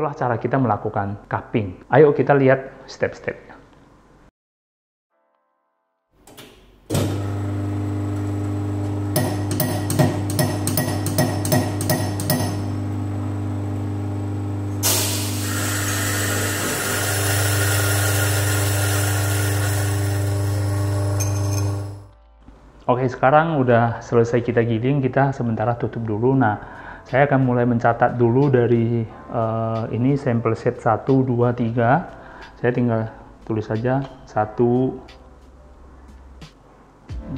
Itulah cara kita melakukan cupping. Ayo kita lihat step-stepnya. Oke, sekarang udah selesai kita giling, kita sementara tutup dulu. Nah, saya akan mulai mencatat dulu dari ini sampel set 1, 2, 3. Saya tinggal tulis saja 1,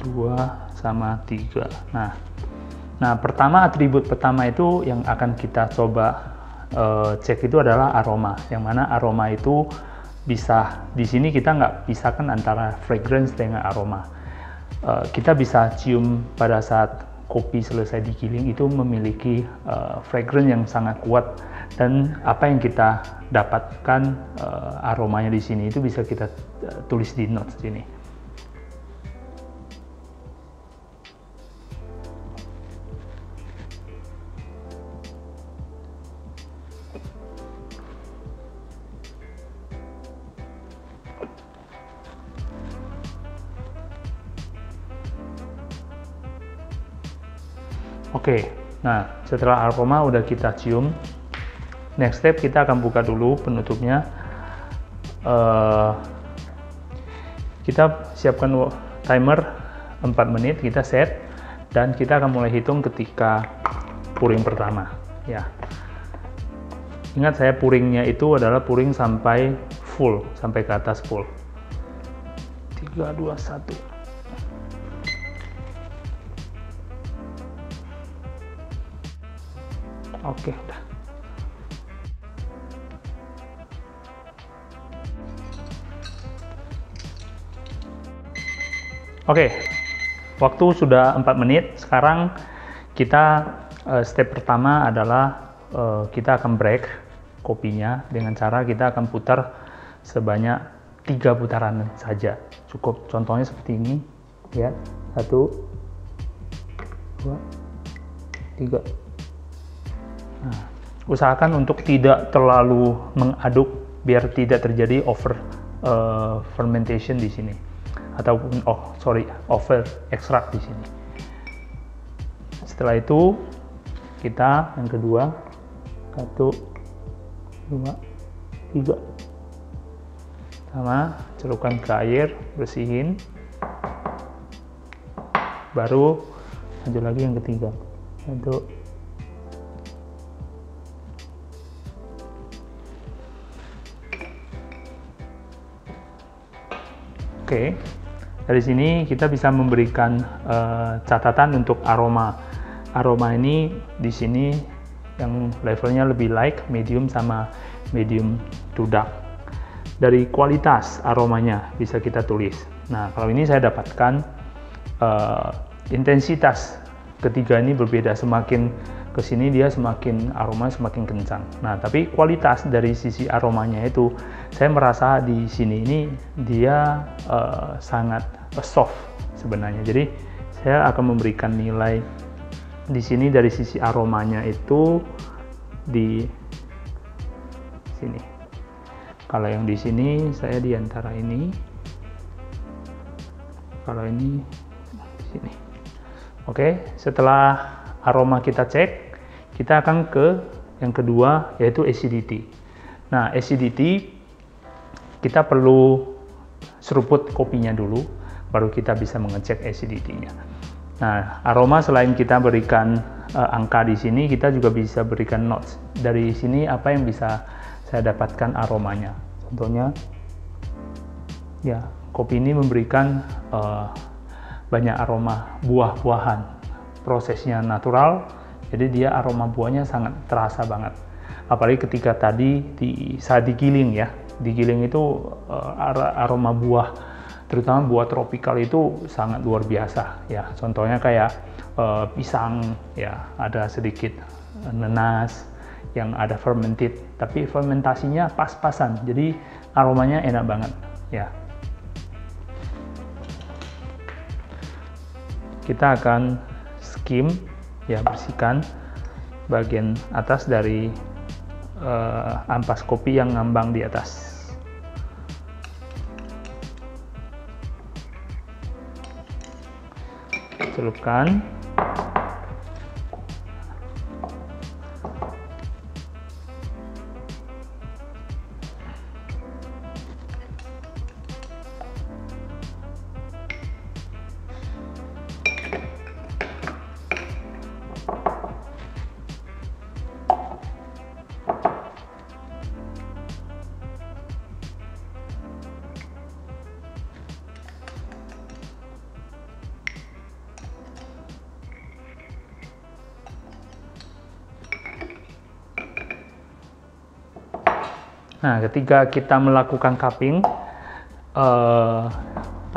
2, sama 3. Nah, pertama atribut pertama itu yang akan kita coba cek itu adalah aroma. Yang mana aroma itu bisa, di sini kita nggak pisahkan antara fragrance dengan aroma. Kita bisa cium pada saat kopi selesai digiling itu memiliki fragrance yang sangat kuat, dan apa yang kita dapatkan aromanya di sini itu bisa kita tulis di notes sini. Oke, nah setelah aroma udah kita cium, next step kita akan buka dulu penutupnya. Kita siapkan timer 4 menit, kita set, dan kita akan mulai hitung ketika puring pertama. Ya, ingat saya puringnya itu adalah puring sampai full, sampai ke atas full. 3, 2, 1. Oke, udah. Oke, waktu sudah 4 menit. Sekarang kita step pertama adalah kita akan break kopinya dengan cara kita akan putar sebanyak 3 putaran saja. Cukup, contohnya seperti ini. Ya, 1, 2, 3. Nah, usahakan untuk tidak terlalu mengaduk biar tidak terjadi over fermentation di sini, ataupun over extract di sini. Setelah itu kita yang kedua, 1, 2, 3, sama celupkan ke air, bersihin, baru lanjut lagi yang ketiga. 1. Oke, dari sini kita bisa memberikan catatan untuk aroma. Aroma ini di sini yang levelnya lebih light, medium, sama medium to dark. Dari kualitas aromanya bisa kita tulis. Nah, kalau ini saya dapatkan intensitas ketiga ini berbeda, semakin ke sini dia semakin aroma semakin kencang. Nah, tapi kualitas dari sisi aromanya itu saya merasa di sini ini dia sangat soft sebenarnya. Jadi saya akan memberikan nilai di sini dari sisi aromanya itu di sini. Kalau yang di sini saya di antara ini. Kalau ini di sini. Oke, setelah aroma kita cek, kita akan ke yang kedua, yaitu acidity. Nah, acidity kita perlu seruput kopinya dulu, baru kita bisa mengecek acidity-nya. Nah, aroma selain kita berikan angka di sini, kita juga bisa berikan notes. Dari sini apa yang bisa saya dapatkan aromanya. Contohnya, ya, kopi ini memberikan banyak aroma buah-buahan. Prosesnya natural, jadi dia aroma buahnya sangat terasa banget. Apalagi ketika tadi saat digiling ya, digiling itu aroma buah, terutama buah tropikal itu sangat luar biasa ya. Contohnya kayak pisang ya, ada sedikit nanas yang ada fermented, tapi fermentasinya pas-pasan, jadi aromanya enak banget ya. Kita akan skim ya, bersihkan bagian atas dari ampas kopi yang ngambang di atas. Celupkan. Nah, ketika kita melakukan cupping,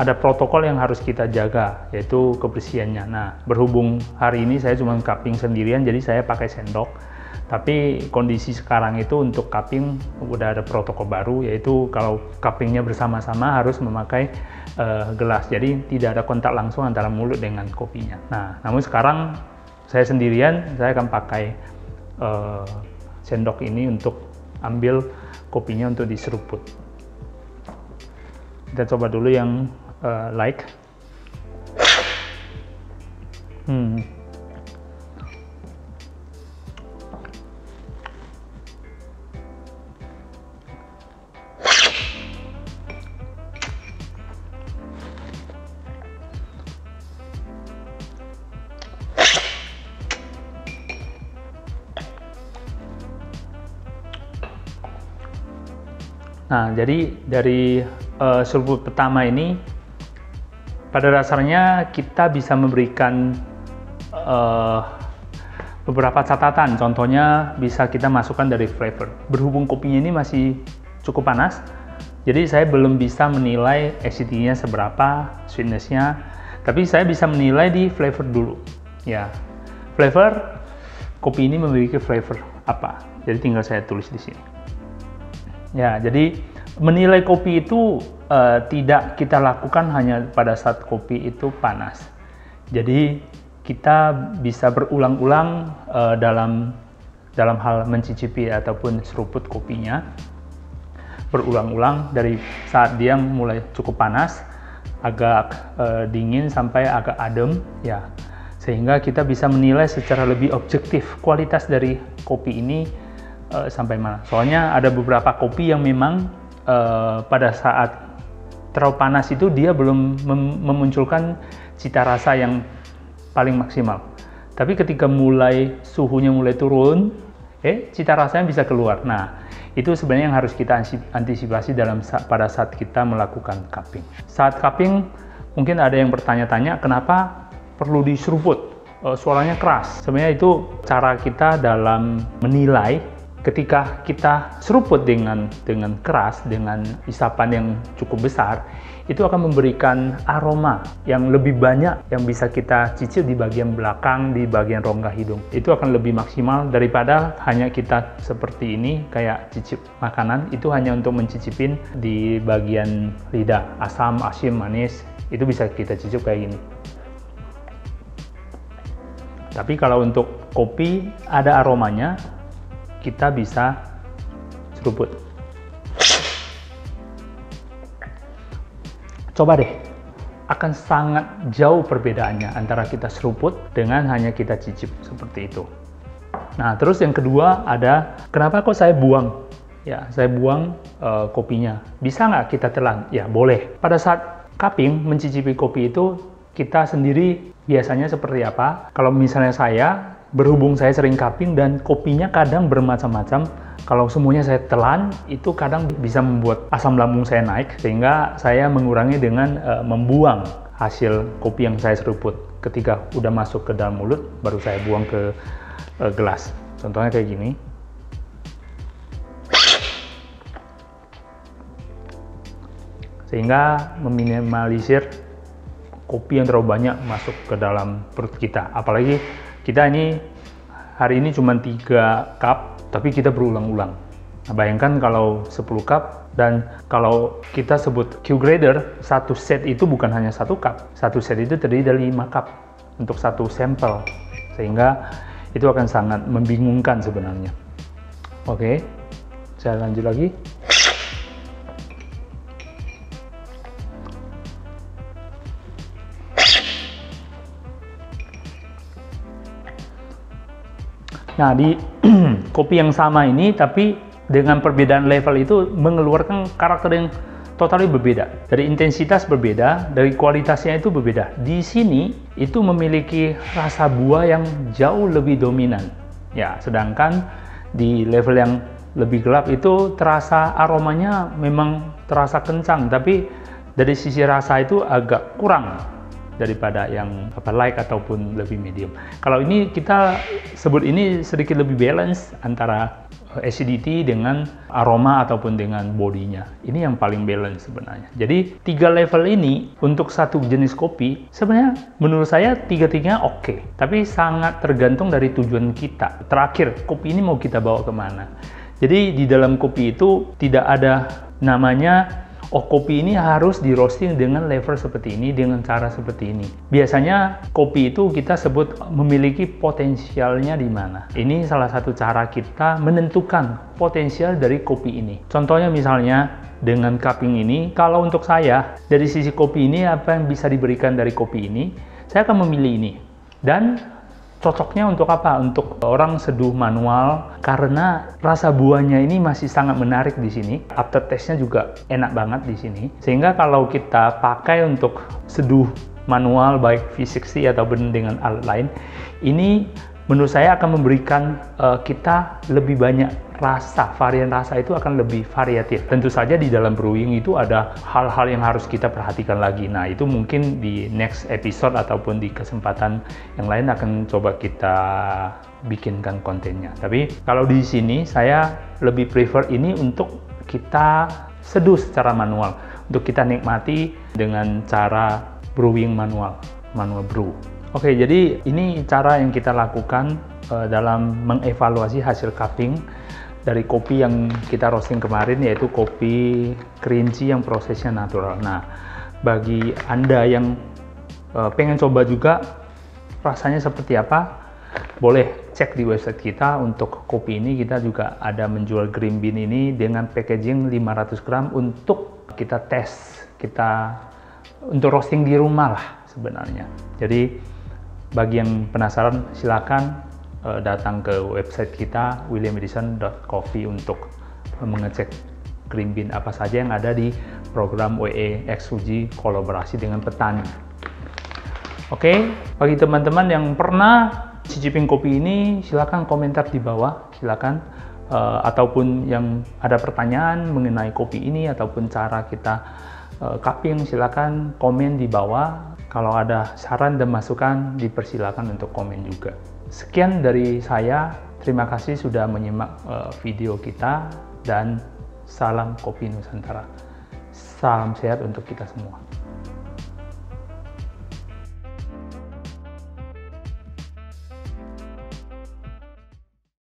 ada protokol yang harus kita jaga, yaitu kebersihannya. Nah, berhubung hari ini saya cuma cupping sendirian, jadi saya pakai sendok. Tapi kondisi sekarang itu untuk cupping udah ada protokol baru, yaitu kalau cuppingnya bersama-sama harus memakai gelas. Jadi tidak ada kontak langsung antara mulut dengan kopinya. Nah, namun sekarang saya sendirian, saya akan pakai sendok ini untuk ambil kopinya untuk diseruput. Kita coba dulu yang light. Nah, jadi dari seruput pertama ini, pada dasarnya kita bisa memberikan beberapa catatan. Contohnya bisa kita masukkan dari flavor. Berhubung kopinya ini masih cukup panas, jadi saya belum bisa menilai acidity-nya seberapa, sweetness-nya, tapi saya bisa menilai di flavor dulu. Ya, flavor kopi ini memiliki flavor apa? Jadi tinggal saya tulis di sini. Ya, jadi menilai kopi itu tidak kita lakukan hanya pada saat kopi itu panas. Jadi kita bisa berulang-ulang dalam hal mencicipi ataupun seruput kopinya. Berulang-ulang dari saat dia mulai cukup panas, agak dingin sampai agak adem, ya. Sehingga kita bisa menilai secara lebih objektif kualitas dari kopi ini sampai mana. Soalnya ada beberapa kopi yang memang pada saat terlalu panas itu dia belum memunculkan cita rasa yang paling maksimal. Tapi ketika suhunya mulai turun, cita rasanya bisa keluar. Nah, itu sebenarnya yang harus kita antisipasi pada saat kita melakukan cupping. Saat cupping mungkin ada yang bertanya-tanya kenapa perlu diseruput, suaranya keras. Sebenarnya itu cara kita dalam menilai. Ketika kita seruput dengan keras, dengan isapan yang cukup besar, itu akan memberikan aroma yang lebih banyak yang bisa kita cicip di bagian belakang, di bagian rongga hidung. Itu akan lebih maksimal daripada hanya kita seperti ini, kayak cicip makanan, itu hanya untuk mencicipin di bagian lidah, asam, asin, manis, itu bisa kita cicip kayak gini. Tapi kalau untuk kopi ada aromanya, kita bisa seruput. Coba deh, akan sangat jauh perbedaannya antara kita seruput dengan hanya kita cicip seperti itu. Nah, terus yang kedua ada, kenapa kok saya buang? Ya, saya buang kopinya. Bisa nggak kita telan? Ya, boleh. Pada saat cupping, mencicipi kopi itu, kita sendiri biasanya seperti apa? Kalau misalnya saya, berhubung saya sering cupping dan kopinya kadang bermacam-macam, kalau semuanya saya telan, itu kadang bisa membuat asam lambung saya naik, sehingga saya mengurangi dengan membuang hasil kopi yang saya seruput. Ketika udah masuk ke dalam mulut, baru saya buang ke gelas. Contohnya kayak gini. Sehingga meminimalisir kopi yang terlalu banyak masuk ke dalam perut kita. Apalagi kita ini hari ini cuma 3 cup, tapi kita berulang-ulang. Nah, bayangkan kalau 10 cup, dan kalau kita sebut Q-Grader, satu set itu bukan hanya 1 cup. Satu set itu terdiri dari 5 cup untuk satu sampel. Sehingga itu akan sangat membingungkan sebenarnya. Oke, saya lanjut lagi. Nah, di kopi yang sama ini, tapi dengan perbedaan level itu mengeluarkan karakter yang totally berbeda. Dari intensitas berbeda, dari kualitasnya itu berbeda. Di sini itu memiliki rasa buah yang jauh lebih dominan. Ya, sedangkan di level yang lebih gelap itu terasa aromanya memang terasa kencang, tapi dari sisi rasa itu agak kurang daripada yang light ataupun lebih medium. Kalau ini kita sebut ini sedikit lebih balance antara acidity dengan aroma ataupun dengan bodinya. Ini yang paling balance sebenarnya. Jadi 3 level ini untuk satu jenis kopi sebenarnya menurut saya tiga-tiganya oke. Tapi sangat tergantung dari tujuan kita. Terakhir, kopi ini mau kita bawa kemana. Jadi di dalam kopi itu tidak ada namanya kopi ini harus di roasting dengan level seperti ini, dengan cara seperti ini. Biasanya kopi itu kita sebut memiliki potensialnya di mana. Ini salah satu cara kita menentukan potensial dari kopi ini. Contohnya misalnya dengan cupping ini, kalau untuk saya dari sisi kopi ini apa yang bisa diberikan dari kopi ini, saya akan memilih ini. Dan cocoknya untuk apa? Untuk orang seduh manual karena rasa buahnya ini masih sangat menarik di sini. Aftertaste-nya juga enak banget di sini. Sehingga kalau kita pakai untuk seduh manual baik V60 ataupun dengan alat lain, ini menurut saya akan memberikan kita lebih banyak rasa, varian rasa itu akan lebih variatif. Tentu saja di dalam brewing itu ada hal-hal yang harus kita perhatikan lagi. Nah, itu mungkin di next episode ataupun di kesempatan yang lain akan coba kita bikinkan kontennya. Tapi kalau di sini saya lebih prefer ini untuk kita seduh secara manual, untuk kita nikmati dengan cara brewing manual brew. Oke, jadi ini cara yang kita lakukan dalam mengevaluasi hasil cupping dari kopi yang kita roasting kemarin, yaitu kopi kerinci yang prosesnya natural. Nah, bagi Anda yang pengen coba juga rasanya seperti apa, boleh cek di website kita. Untuk kopi ini kita juga ada menjual green bean ini dengan packaging 500 gram untuk kita tes, kita untuk roasting di rumah lah sebenarnya. Jadi bagi yang penasaran silakan datang ke website kita williamadison.coffee untuk mengecek green bean apa saja yang ada di program WE Exuji kolaborasi dengan petani. Oke, bagi teman-teman yang pernah cicipin kopi ini silakan komentar di bawah, silakan ataupun yang ada pertanyaan mengenai kopi ini ataupun cara kita cupping, silakan komen di bawah. Kalau ada saran dan masukan dipersilakan untuk komen juga. Sekian dari saya, terima kasih sudah menyimak video kita dan salam kopi Nusantara. Salam sehat untuk kita semua.